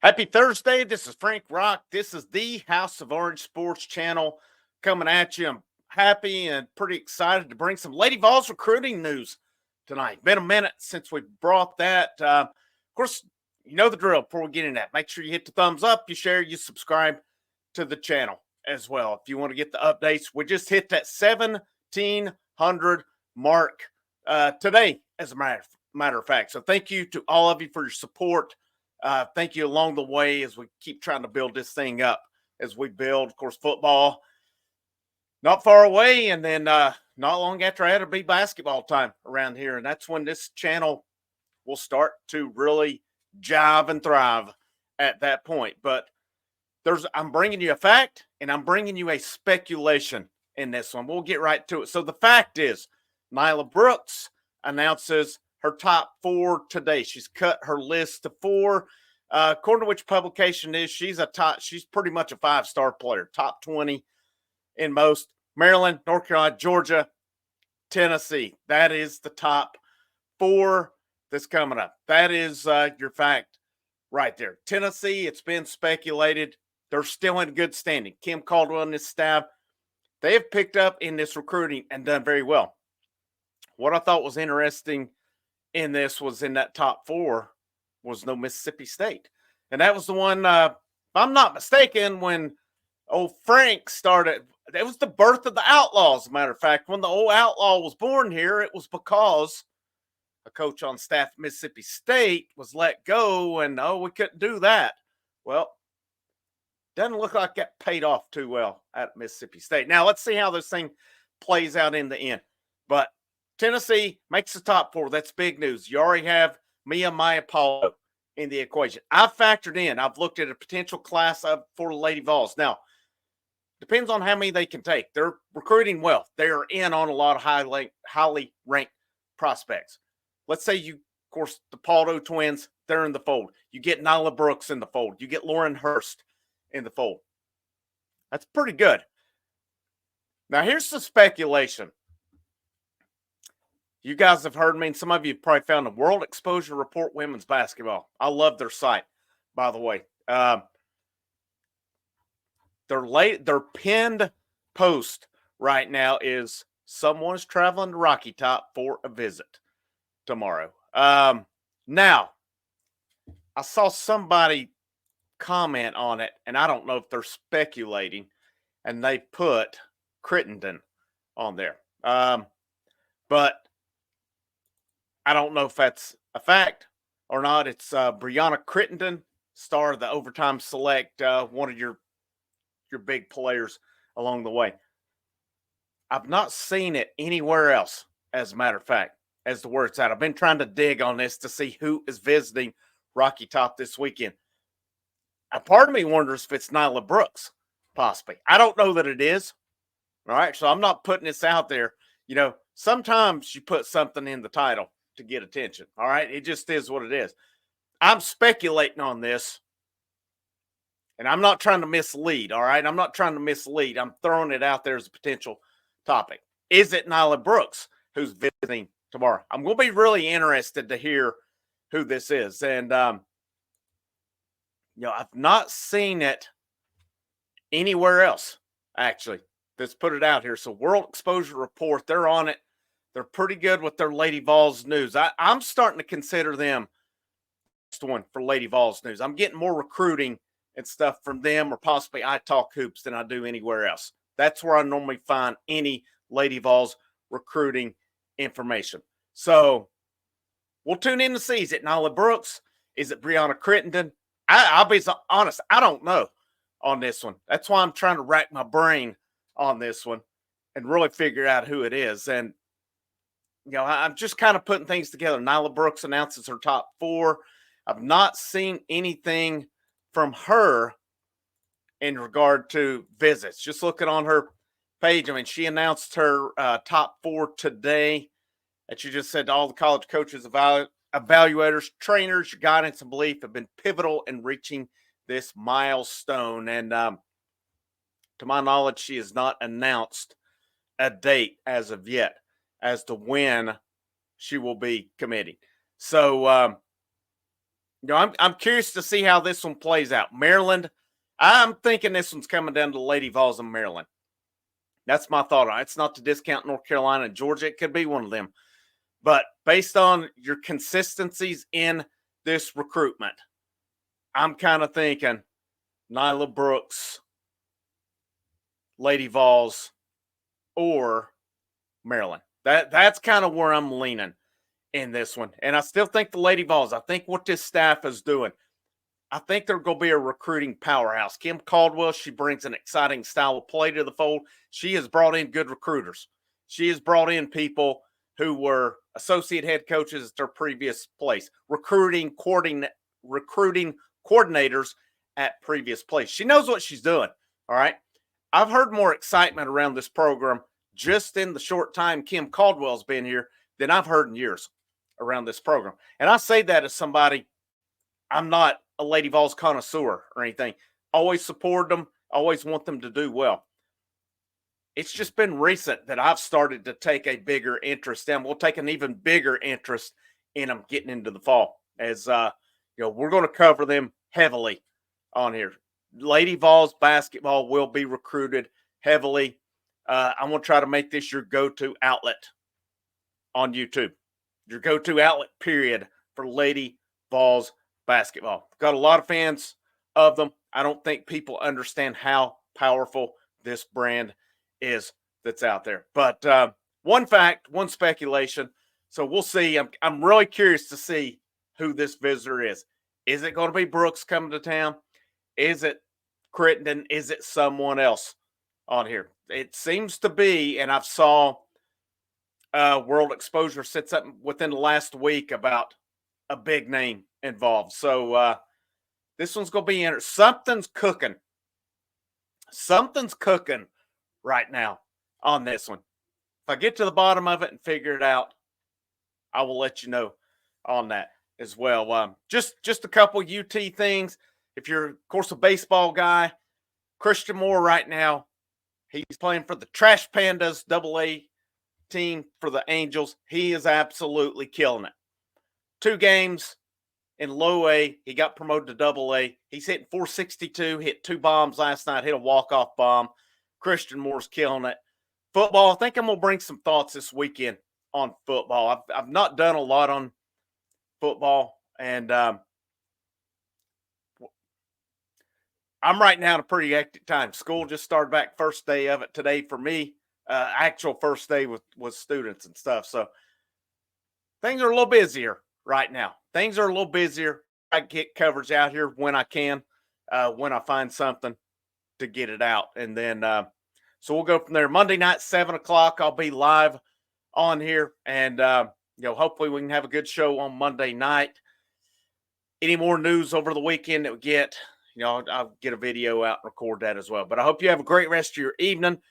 Happy Thursday. This is Frank Rock. This is the House of Orange Sports channel coming at you. I'm happy and pretty excited to bring some Lady Vols recruiting news tonight. Been a minute since we brought that. Of course, you know the drill before we get in that. Make sure you hit the thumbs up, you share, you subscribe to the channel as well. If you want to get the updates, we just hit that 1,700 mark today, as a matter of fact. So thank you to all of you for your support. Thank you along the way as we keep trying to build this thing up as we build. Of course, football not far away, and then not long after that, it'll be basketball time around here, and that's when this channel will start to really jive and thrive at that point. But I'm bringing you a fact, and I'm bringing you a speculation in this one. We'll get right to it. So the fact is, Nyla Brooks announces her top 4 today. She's cut her list to 4. According to which publication it is, she's pretty much a 5-star player, top 20 in most. Maryland, North Carolina, Georgia, Tennessee. That is the top 4 that's coming up. That is your fact right there. Tennessee, it's been speculated. They're still in good standing. Kim Caldwell and his staff, they have picked up in this recruiting and done very well. What I thought was interesting in this was in that top 4 was no Mississippi State. And that was the one, if I'm not mistaken, when old Frank started, that was the birth of the Outlaws, as a matter of fact. When the old Outlaw was born here, it was because a coach on staff at Mississippi State was let go, and we couldn't do that. Well, doesn't look like that paid off too well at Mississippi State. Now, let's see how this thing plays out in the end. But Tennessee makes the top 4. That's big news. You already have Maya Paulo in the equation. I've factored in. I've looked at a potential class for the Lady Vols. Now, depends on how many they can take. They're recruiting well. They are in on a lot of highly ranked prospects. Let's say of course, the Paulo twins, they're in the fold. You get Nyla Brooks in the fold. You get Lauren Hurst in the fold. That's pretty good. Now, here's the speculation. You guys have heard me, and some of you probably found the World Exposure Report Women's Basketball. I love their site, by the way. Their pinned post right now is someone is traveling to Rocky Top for a visit tomorrow. Now, I saw somebody comment on it, and I don't know if they're speculating, and they put Crittenden on there. But I don't know if that's a fact or not. It's Brianna Crittenden, star of the Overtime Select, one of your big players along the way. I've not seen it anywhere else, as a matter of fact, as to where it's at. I've been trying to dig on this to see who is visiting Rocky Top this weekend. A part of me wonders if it's Nyla Brooks, possibly. I don't know that it is. All right, so I'm not putting this out there. You know, sometimes you put something in the title to get attention. All right, it just is what it is. I'm speculating on this, and I'm not trying to mislead. All right, I'm not trying to mislead. I'm throwing it out there as a potential topic. Is it Nyla Brooks who's visiting tomorrow? I'm going to be really interested to hear who this is. And, I've not seen it anywhere else, actually, that's put it out here. So World Exposure Report, they're on it. They're pretty good with their Lady Vols news. I'm starting to consider them the one for Lady Vols news. I'm getting more recruiting and stuff from them, or possibly I Talk Hoops, than I do anywhere else. That's where I normally find any Lady Vols recruiting information. So we'll tune in to see. Is it Nyla Brooks? Is it Brianna Crittenden? I'll be honest, I don't know on this one. That's why I'm trying to rack my brain on this one and really figure out who it is. And, I'm just kind of putting things together. Nyla Brooks announces her top 4. I've not seen anything from her in regard to visits. Just looking on her page, I mean, she announced her top 4 today. And she just said all the college coaches, evaluators, trainers, your guidance and belief have been pivotal in reaching this milestone. And to my knowledge, she has not announced a date as of yet as to when she will be committing. So I'm curious to see how this one plays out. Maryland, I'm thinking this one's coming down to the Lady Vols in Maryland. That's my thought on it. It's not to discount North Carolina and Georgia. It could be one of them. But based on your consistencies in this recruitment, I'm kind of thinking Nyla Brooks, Lady Vols, or Maryland. That's kind of where I'm leaning in this one. And I still think the Lady Vols, I think what this staff is doing, I think they're going to be a recruiting powerhouse. Kim Caldwell, she brings an exciting style of play to the fold. She has brought in good recruiters. She has brought in people who were associate head coaches at their previous place, recruiting coordinators at previous place. She knows what she's doing. All right. I've heard more excitement around this program just in the short time Kim Caldwell's been here than I've heard in years around this program. And I say that as somebody, I'm not a Lady Vols connoisseur or anything. Always support them, always want them to do well. It's just been recent that I've started to take a bigger interest and we'll take an even bigger interest in them getting into the fall. As we're going to cover them heavily on here. Lady Vols basketball will be recruited heavily. I'm going to try to make this your go-to outlet on YouTube. Your go-to outlet, period, for Lady Vols basketball. Got a lot of fans of them. I don't think people understand how powerful this brand is that's out there. But one fact, one speculation. So we'll see. I'm really curious to see who this visitor is. Is it going to be Brooks coming to town? Is it Crittenden? Is it someone else on here? It seems to be, and I've saw World Exposure said something within the last week about a big name involved. So this one's going to be interesting. Something's cooking. Something's cooking right now on this one. If I get to the bottom of it and figure it out, I will let you know on that as well. Just a couple UT things. If you're, of course, a baseball guy, Christian Moore right now, he's playing for the Trash Pandas AA team for the Angels. He is absolutely killing it. 2 games in low A. He got promoted to AA. He's hitting .462, hit 2 bombs last night, hit a walk-off bomb. Christian Moore's killing it. Football, I think I'm going to bring some thoughts this weekend on football. I've not done a lot on football, and I'm right now in a pretty hectic time. School just started back, first day of it today for me. Actual first day with students and stuff. So things are a little busier right now. Things are a little busier. I get coverage out here when I can, when I find something to get it out. And then, so we'll go from there. Monday night, 7 o'clock, I'll be live on here. And, hopefully we can have a good show on Monday night. Any more news over the weekend that we get, I'll get a video out and record that as well. But I hope you have a great rest of your evening.